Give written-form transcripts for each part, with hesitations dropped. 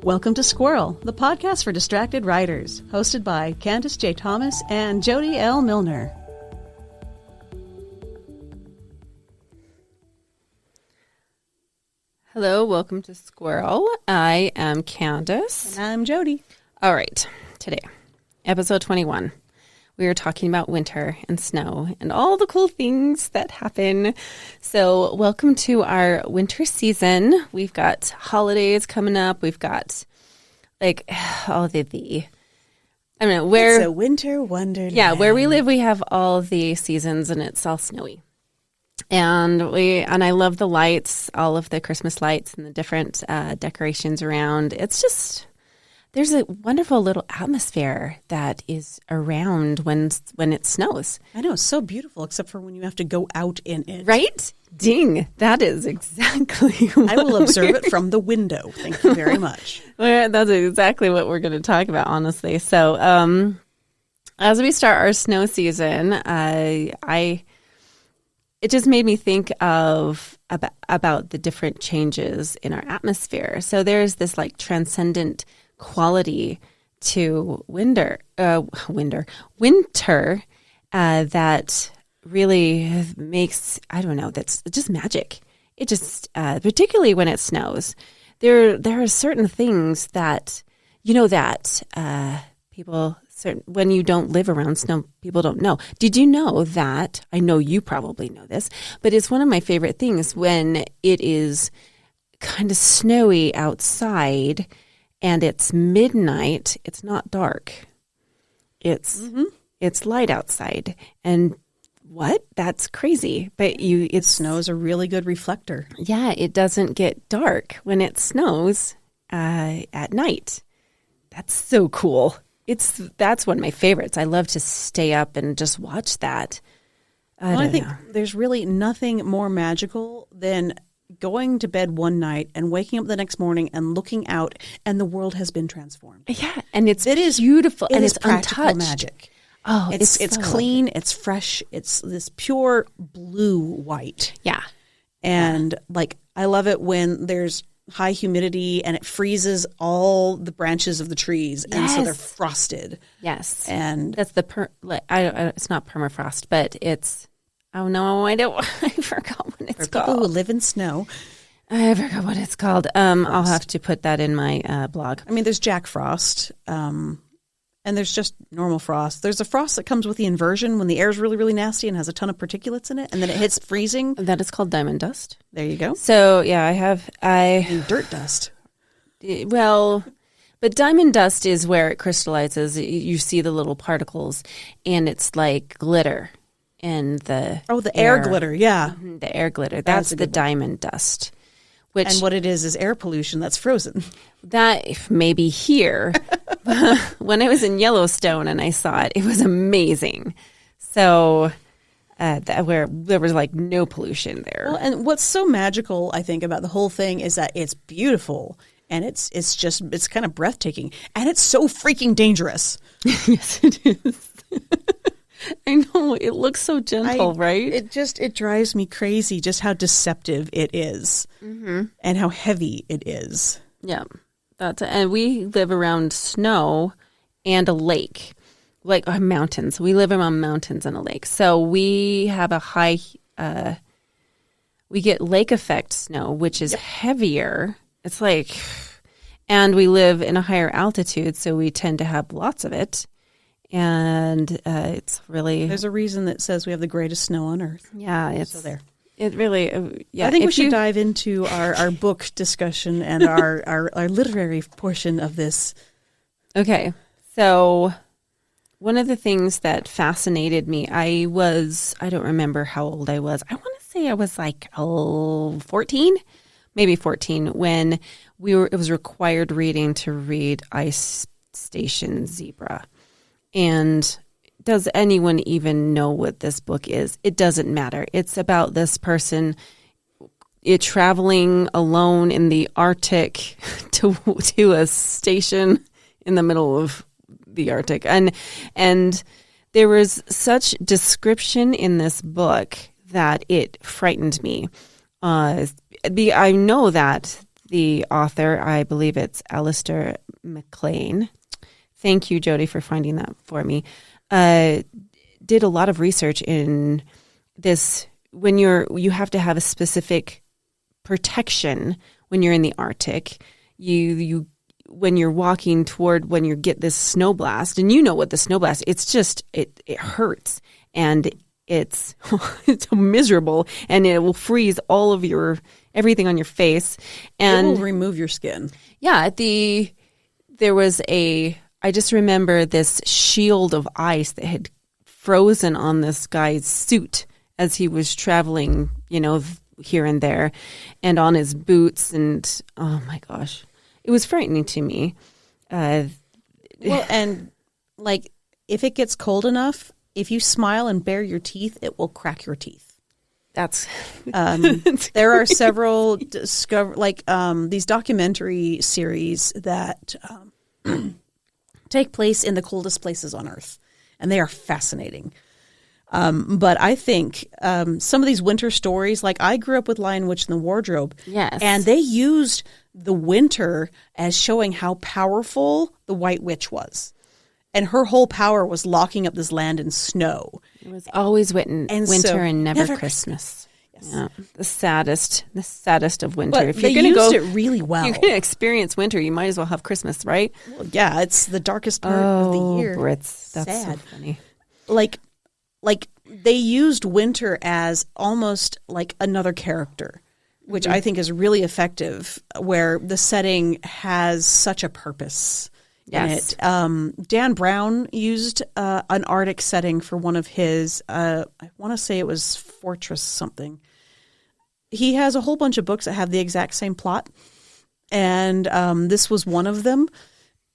Welcome to Squirrel, the podcast for distracted writers, hosted by Candace J. Thomas and Jody L. Milner. Hello, welcome to Squirrel. I am Candace. And I'm Jody. All right, today, episode 21. We are talking about winter and snow and all the cool things that happen. So welcome to our winter season. We've got holidays coming up. We've got like all the I don't know where. It's a winter wonderland. Yeah, where we live, we have all the seasons and it's all snowy. And I love the lights, all of the Christmas lights and the different decorations around. It's just, there's a wonderful little atmosphere that is around when it snows. I know, it's so beautiful, except for when you have to go out in it. Right? Ding. That is exactly what I will observe it from the window. Thank you very much. That's exactly what we're going to talk about, honestly. So as we start our snow season, it just made me think of about the different changes in our atmosphere. So there's this like transcendent quality to winter that really makes, I don't know, that's just magic. It just, particularly when it snows, there are certain things that, people, when you don't live around snow, people don't know. Did you know that, I know you probably know this, but it's one of my favorite things when it is kind of snowy outside and it's midnight, it's not dark. It's light outside. And what? That's crazy. But snow is a really good reflector. Yeah, it doesn't get dark when it snows at night. That's so cool. That's one of my favorites. I love to stay up and just watch that. I think there's really nothing more magical than going to bed one night and waking up the next morning and looking out, and the world has been transformed. Yeah, and it is beautiful, and it's practical untouched. Magic. Oh, it's clean, it's fresh, it's this pure blue white. Yeah, and I love it when there's high humidity and it freezes all the branches of the trees, and so they're frosted. Yes, and that's it's not permafrost, but it's. Oh no, I forgot what it's called. People who live in snow. I forgot what it's called. I'll have to put that in my blog. I mean, there's Jack Frost, and there's just normal frost. There's a frost that comes with the inversion when the air is really, really nasty and has a ton of particulates in it, and then it hits freezing. That is called diamond dust. There you go. So yeah, and dirt dust. Well, but diamond dust is where it crystallizes. You see the little particles, and it's like glitter. And the air glitter, yeah. Mm-hmm, the air glitter. That's the diamond dust. And what it is air pollution that's frozen. That may be here. When I was in Yellowstone and I saw it, it was amazing. So where there was like no pollution there. Well, and what's so magical, I think, about the whole thing is that it's beautiful and it's kind of breathtaking. And it's so freaking dangerous. Yes, it is. I know, it looks so gentle, right? It drives me crazy just how deceptive it is, and how heavy it is. Yeah, and we live around snow and a lake, like mountains. We live around mountains and a lake, so we have a high. We get lake effect snow, which is heavier. It's like, and we live in a higher altitude, so we tend to have lots of it. And it's really... There's a reason that says we have the greatest snow on Earth. Yeah, it's... So there. It really... yeah. I think we should dive into our book discussion and our literary portion of this. Okay. So one of the things that fascinated me, I don't remember how old I was. I want to say I was like 14, maybe 14, when it was required reading to read Ice Station Zebra. And does anyone even know what this book is? It doesn't matter. It's about this person traveling alone in the Arctic to a station in the middle of the Arctic. And there was such description in this book that it frightened me. I know that the author, I believe it's Alistair MacLean. Thank you, Jody, for finding that for me. Did a lot of research in this. When you have to have a specific protection when you're in the Arctic. You when you're walking toward when you get this snow blast, and you know what the snow blast, it's just it hurts and it's miserable, and it will freeze all of everything on your face, and it will remove your skin. Yeah, there was I just remember this shield of ice that had frozen on this guy's suit as he was traveling, here and there, and on his boots, and oh my gosh, it was frightening to me. Well, and like if it gets cold enough, if you smile and bare your teeth, it will crack your teeth. That's there are several these documentary series that take place in the coldest places on Earth, and they are fascinating. But I think some of these winter stories, like I grew up with Lion, Witch, and the Wardrobe. Yes. And they used the winter as showing how powerful the White Witch was. And her whole power was locking up this land in snow. It was always winter and never Christmas. Yes. Yeah. The saddest of winter. But if they you're going to used go, it really well. If you're going to experience winter, you might as well have Christmas, right? Well, yeah, it's the darkest part of the year. Brits, that's sad. So funny. Like they used winter as almost like another character, which I think is really effective, where the setting has such a purpose in it. Dan Brown used an Arctic setting for one of his, I want to say it was Fortress something. He has a whole bunch of books that have the exact same plot, and this was one of them.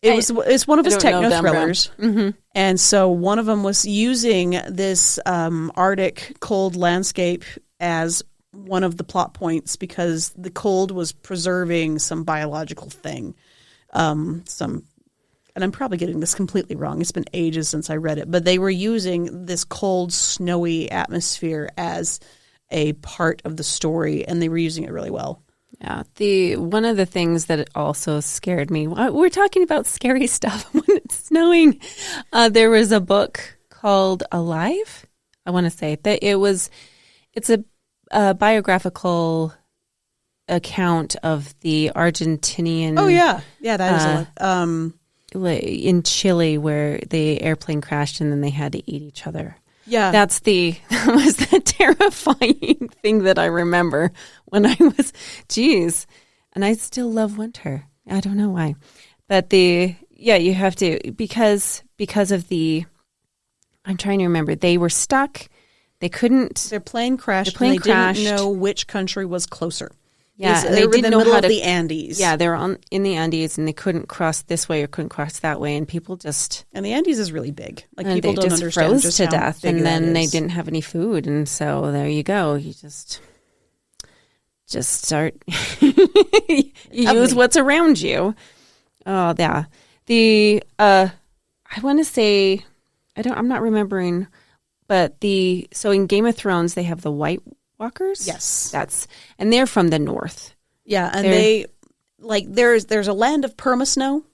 It's one of his techno thrillers. Mm-hmm. And so one of them was using this Arctic cold landscape as one of the plot points because the cold was preserving some biological thing. And I'm probably getting this completely wrong. It's been ages since I read it. But they were using this cold, snowy atmosphere as a part of the story, and they were using it really well. Yeah, one of the things that also scared me, we're talking about scary stuff when it's snowing. There was a book called Alive, I want to say. That it's a biographical account of the Argentinian. Oh, yeah. Yeah, that is in Chile where the airplane crashed and then they had to eat each other. Yeah. That was the terrifying thing that I remember when I was, and I still love winter. I don't know why. But you have to, because of I'm trying to remember, they were stuck. They couldn't. Their plane crashed. They didn't know which country was closer. Yeah, they were in the middle of the Andes. Yeah, they were in the Andes, and they couldn't cross this way or couldn't cross that way, and people just. And the Andes is really big. Like and people they don't just understand froze just to how death, big and then that they is. didn't have any food, and so there you go. You just start. You use what's around you. Oh yeah, I want to say, I'm not remembering, but so in Game of Thrones they have the White Walkers. Yes, and they're from the north. Yeah, and there's a land of permasnow.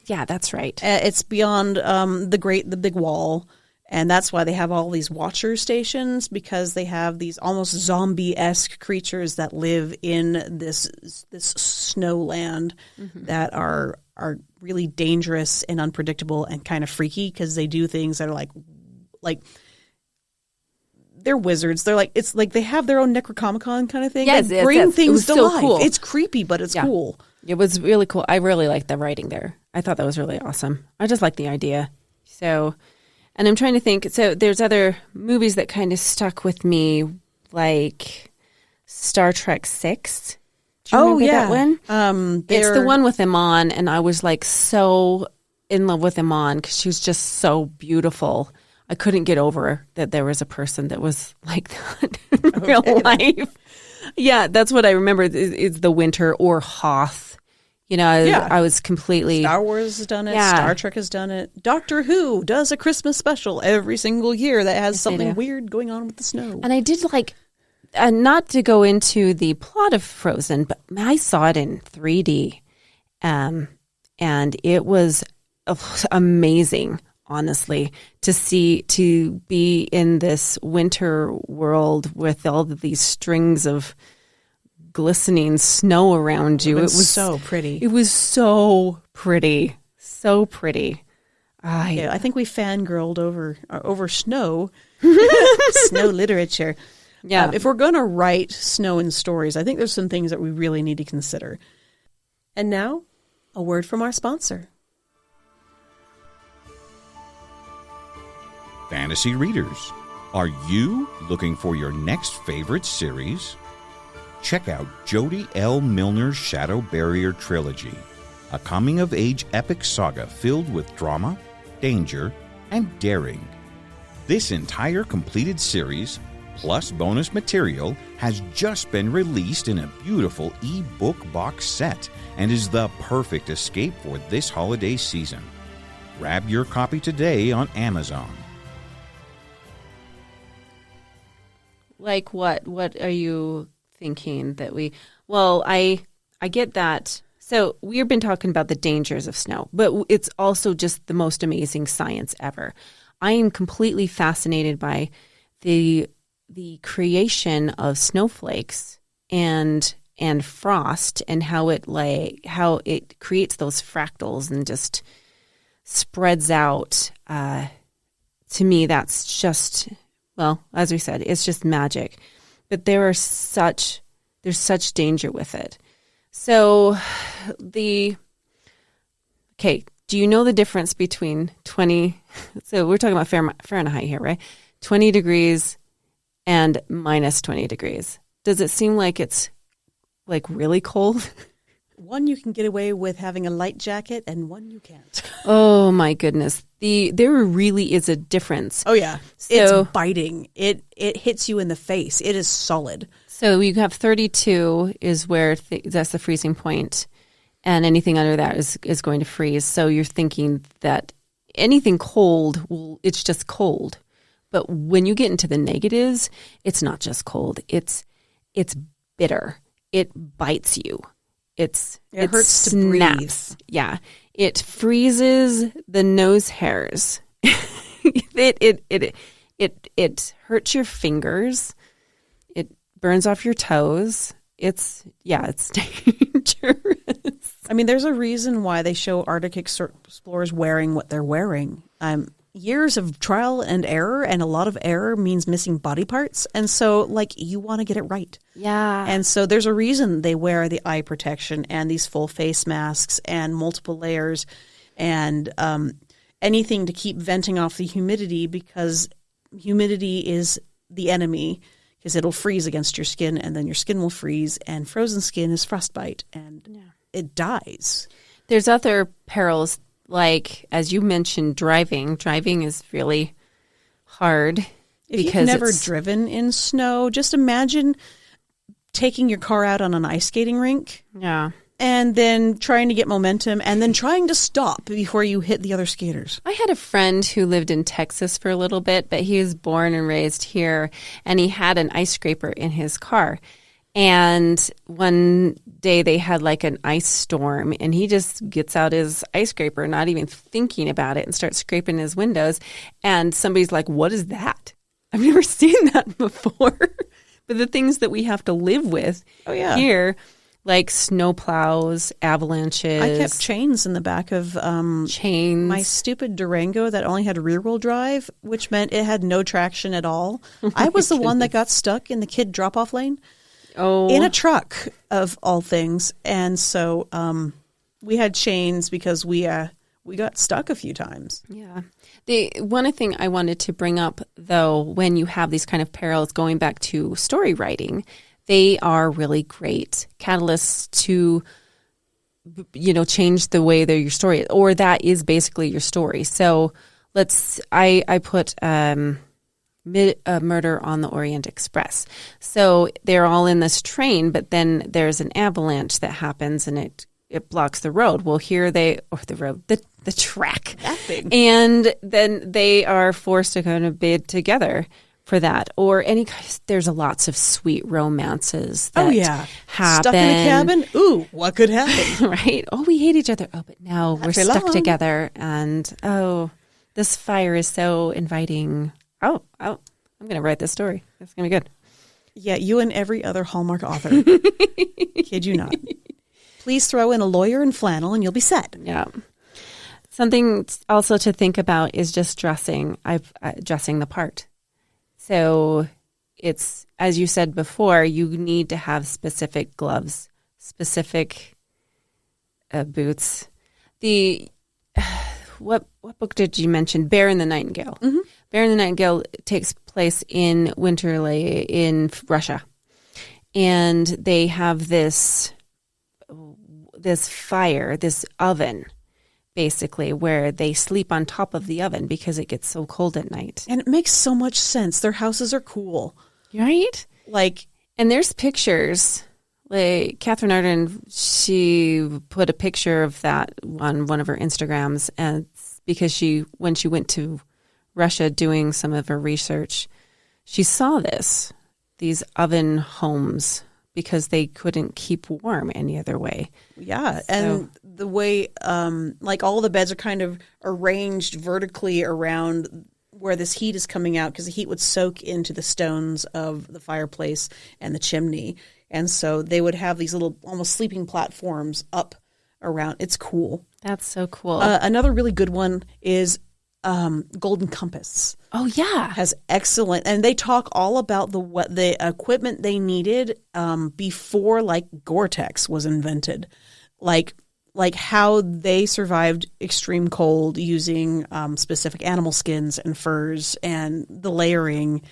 Yeah, that's right. It's beyond the big wall, and that's why they have all these watcher stations, because they have these almost zombie-esque creatures that live in this snow land that are really dangerous and unpredictable and kind of freaky because they do things that are like. They're wizards. It's like they have their own Necronomicon kind of thing. Yes, they bring things to life. Cool. It's creepy, but it's cool. It was really cool. I really liked the writing there. I thought that was really awesome. I just like the idea. So, and I'm trying to think. So there's other movies that kind of stuck with me, like Star Trek VI. Do you remember that one? It's the one with Iman, and I was like so in love with Iman because she was just so beautiful. I couldn't get over that there was a person that was like that in real life. Yeah, that's what I remember is the winter or Hoth. I was completely... Star Wars has done it. Yeah. Star Trek has done it. Doctor Who does a Christmas special every single year that has something weird going on with the snow. And I did like not to go into the plot of Frozen, but I saw it in 3D. And it was amazing, honestly, to be in this winter world with all of these strings of glistening snow around you. It was so pretty. It was so pretty. So pretty. I think we fangirled over snow, snow literature. Yeah. If we're going to write snow in stories, I think there's some things that we really need to consider. And now, a word from our sponsor. Fantasy readers, are you looking for your next favorite series? Check out Jodi L. Milner's Shadow Barrier Trilogy, a coming-of-age epic saga filled with drama, danger, and daring. This entire completed series, plus bonus material, has just been released in a beautiful e-book box set and is the perfect escape for this holiday season. Grab your copy today on Amazon. Like what? What are you thinking that we... Well, I get that. So we've been talking about the dangers of snow, but it's also just the most amazing science ever. I am completely fascinated by the creation of snowflakes and frost and how it creates those fractals and just spreads out. To me, that's just, well, as we said, it's just magic. But there's such danger with it. So do you know the difference between 20, so we're talking about Fahrenheit here, right? 20 degrees and minus 20 degrees. Does it seem like it's like really cold? One you can get away with having a light jacket and one you can't. Oh my goodness. There really is a difference. Oh yeah. So, it's biting. It hits you in the face. It is solid. So you have 32 is where that's the freezing point, and anything under that is going to freeze. So you're thinking that anything cold, it's just cold. But when you get into the negatives, it's not just cold. It's bitter. It bites you. It hurts snaps. to breathe. Yeah. It freezes the nose hairs. It hurts your fingers. It burns off your toes. It's dangerous. I mean, there's a reason why they show Arctic explorers wearing what they're wearing. Years of trial and error, and a lot of error means missing body parts. And so, you want to get it right. Yeah. And so there's a reason they wear the eye protection and these full face masks and multiple layers and anything to keep venting off the humidity, because humidity is the enemy, because it'll freeze against your skin and then your skin will freeze, and frozen skin is frostbite and it dies. There's other perils. Like, as you mentioned, driving. Driving is really hard. If you've never driven in snow, just imagine taking your car out on an ice skating rink. Yeah. And then trying to get momentum and then trying to stop before you hit the other skaters. I had a friend who lived in Texas for a little bit, but he was born and raised here, and he had an ice scraper in his car. And one day they had an ice storm, and he just gets out his ice scraper, not even thinking about it, and starts scraping his windows. And somebody's like, "What is that? I've never seen that before." But the things that we have to live with here, like snow plows, avalanches. I kept chains in the back of my stupid Durango that only had rear-wheel drive, which meant it had no traction at all. I was the one that got stuck in the kid drop-off lane. Oh. In a truck, of all things. And so we had chains because we got stuck a few times. Yeah. The one thing I wanted to bring up, though, when you have these kind of perils, going back to story writing, they are really great catalysts to, change the way that your story is, or that is basically your story. So I put Murder on the Orient Express. So they're all in this train, but then there's an avalanche that happens and it blocks the road. Well, the track. That big. And then they are forced to kind of bid together for that. Or there's lots of sweet romances that happen. Stuck in a cabin? Ooh, what could happen? Right? Oh, we hate each other. Oh, but now we're for stuck long. together. And, oh, this fire is so inviting. Oh, I'm going to write this story. It's going to be good. Yeah, you and every other Hallmark author. Kid you not. Please throw in a lawyer in flannel and you'll be set. Yeah. Something also to think about is just dressing. Dressing the part. So it's, as you said before, you need to have specific gloves, specific boots. What book did you mention? Bear and the Nightingale. Mm-hmm. Bear and the Nightingale takes place in Wintery in Russia. And they have this fire, this oven, basically, where they sleep on top of the oven because it gets so cold at night. And it makes so much sense. Their houses are cool. Right? And there's pictures. Like Catherine Arden, she put a picture of that on one of her Instagrams, and because when she went to Russia doing some of her research, she saw these oven homes because they couldn't keep warm any other way. Yeah, and the way all the beds are kind of arranged vertically around where this heat is coming out, because the heat would soak into the stones of the fireplace and the chimney. And so they would have these little almost sleeping platforms up around. It's cool. That's so cool. Another really good one is Golden Compass. Oh, yeah. Has excellent, and they talk all about the equipment they needed before Gore-Tex was invented. Like how they survived extreme cold using specific animal skins and furs and the layering.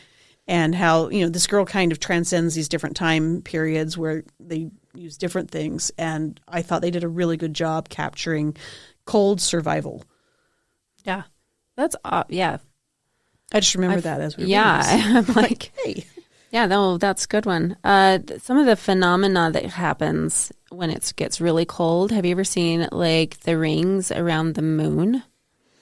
And how, this girl kind of transcends these different time periods where they use different things. And I thought they did a really good job capturing cold survival. Yeah. That's, yeah. I just remember that as we were I'm like, hey. Yeah, no, that's a good one. Some of the phenomena that happens when it gets really cold. Have you ever seen, the rings around the moon?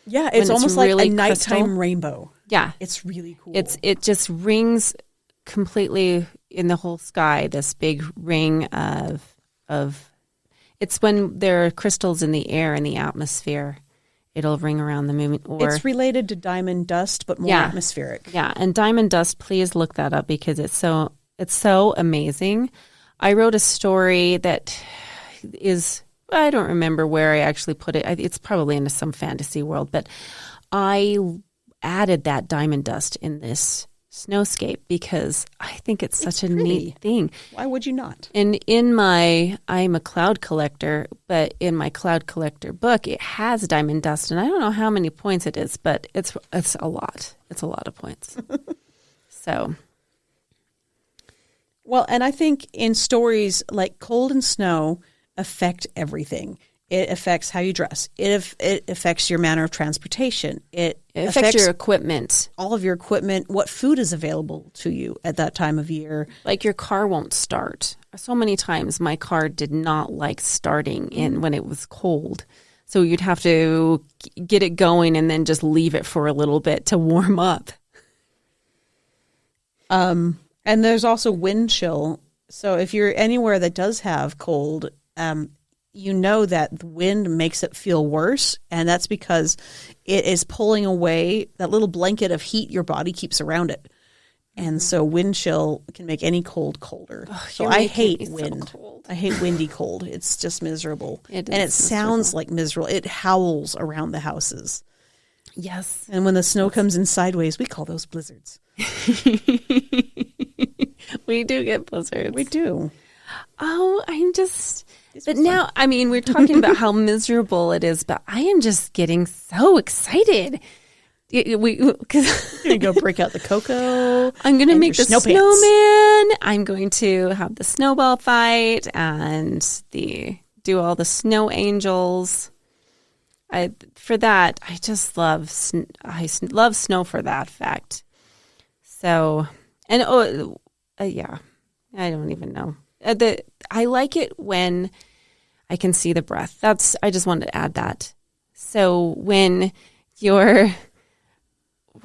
Yeah, it's almost really like a nighttime crystal? rainbow. Yeah. It's really cool. It just rings completely in the whole sky, this big ring of it's when there are crystals in the air in the atmosphere. It'll ring around the moon. It's related to diamond dust, but more atmospheric. Yeah, and diamond dust, please look that up because it's so amazing. I wrote a story that is, I don't remember where I actually put it. It's probably into some fantasy world, but I added that diamond dust in this snowscape because I think it's such a neat thing. Why would you not? And I'm a cloud collector, but in my cloud collector book, it has diamond dust, and I don't know how many points it is, but it's a lot. It's a lot of points. So. Well, and I think in stories like cold and snow affect everything. It affects how you dress. It affects your manner of transportation. It affects your equipment. All of your equipment, what food is available to you at that time of year. Like your car won't start. So many times my car did not like starting when it was cold. So you'd have to get it going and then just leave it for a little bit to warm up. And there's also wind chill. So if you're anywhere that does have cold, you know that the wind makes it feel worse, and that's because it is pulling away that little blanket of heat your body keeps around it. And so wind chill can make any cold colder. So I hate wind. So I hate windy cold. It's just miserable. And it sounds like miserable. It howls around the houses. Yes. And when the snow comes in sideways, we call those blizzards. We do get blizzards. We do. Oh, but now, I mean, we're talking about how miserable it is, but I am just getting so excited. You're going to go break out the cocoa. I'm going to make the snow snowman. I'm going to have the snowball fight and do all the snow angels. For that, I just love snow for that fact. So, and yeah, I don't even know. I like it when I can see the breath. I just wanted to add that. So when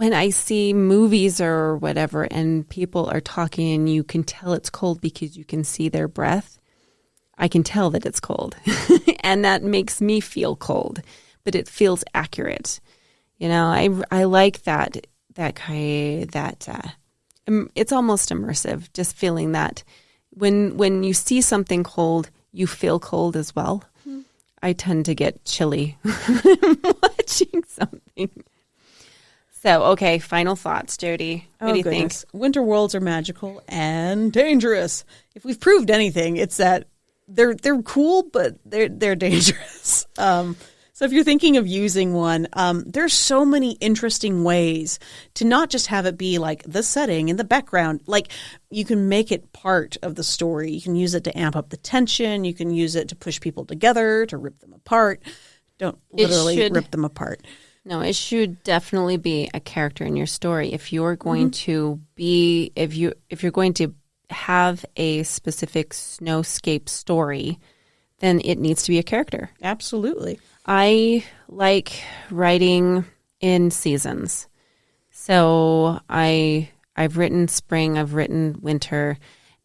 when I see movies or whatever and people are talking and you can tell it's cold because you can see their breath, I can tell that it's cold. And that makes me feel cold, but it feels accurate. You know, I like that it's almost immersive, just feeling that when you see something cold, you feel cold as well. Mm. I tend to get chilly watching something. So, okay, final thoughts, Jody. What do you think? Winter worlds are magical and dangerous. If we've proved anything, it's that they're cool, but they're dangerous. So if you're thinking of using one, there's so many interesting ways to not just have it be like the setting in the background. Like you can make it part of the story. You can use it to amp up the tension. You can use it to push people together, to rip them apart. Don't literally rip them apart. No, it should definitely be a character in your story. If you're going to be, if you're going to have a specific snowscape story, then it needs to be a character. Absolutely. I like writing in seasons. So I've written spring, I've written winter,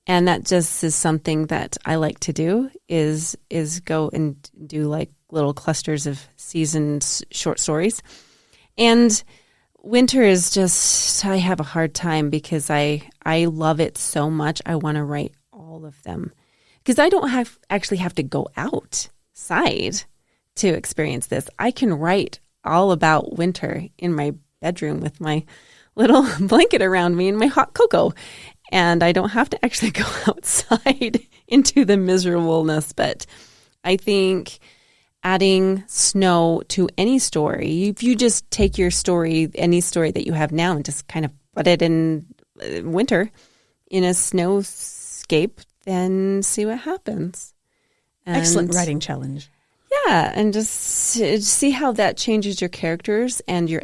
and that just is something that I like to do is go and do like little clusters of seasons short stories. And winter is just, I have a hard time because I love it so much. I want to write all of them because I don't actually have to go outside to experience this. I can write all about winter in my bedroom with my little blanket around me and my hot cocoa. And I don't have to actually go outside into the miserableness. But I think adding snow to any story, if you just take your story, any story that you have now, and just kind of put it in winter in a snowscape, then see what happens. And excellent writing challenge. Yeah, and just see how that changes your characters and your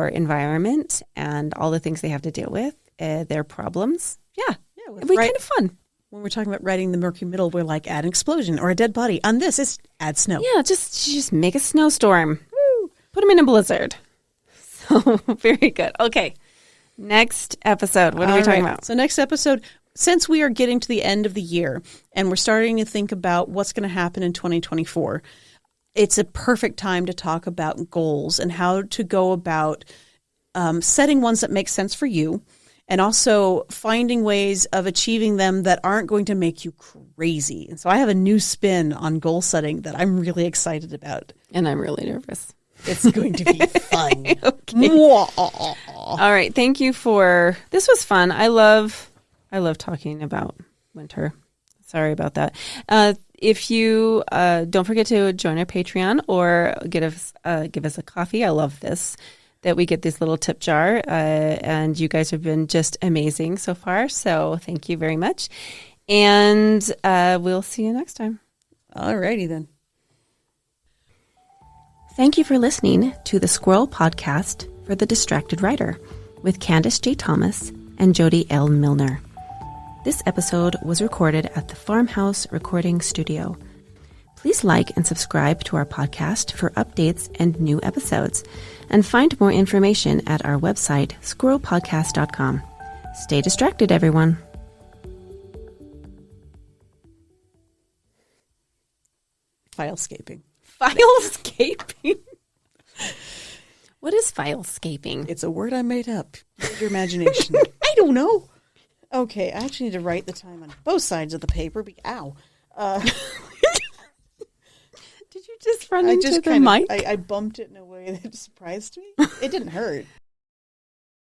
environment and all the things they have to deal with, their problems. Yeah, it'd be kind of fun. When we're talking about writing the murky middle, we're like, add an explosion or a dead body. On this, it's add snow. Yeah, just make a snowstorm. Woo. Put them in a blizzard. So, very good. Okay, next episode. What are we talking about? So next episode, since we are getting to the end of the year and we're starting to think about what's going to happen in 2024, it's a perfect time to talk about goals and how to go about setting ones that make sense for you and also finding ways of achieving them that aren't going to make you crazy. And so I have a new spin on goal setting that I'm really excited about. And I'm really nervous. It's going to be fun. Okay. All right. Thank you this was fun. I love talking about winter. Sorry about that. If you don't forget to join our Patreon or give us a coffee. I love this, that we get this little tip jar. And you guys have been just amazing so far. So thank you very much. And we'll see you next time. All righty then. Thank you for listening to the Squirrel Podcast for the Distracted Writer with Candace J. Thomas and Jody L. Milner. This episode was recorded at the Farmhouse Recording Studio. Please like and subscribe to our podcast for updates and new episodes, and find more information at our website, squirrelpodcast.com. Stay distracted, everyone. Filescaping. Filescaping? What is filescaping? It's a word I made up. Use your imagination. I don't know. Okay, I actually need to write the time on both sides of the paper. Ow. Did you just run into the mic? I bumped it in a way that surprised me. It didn't hurt.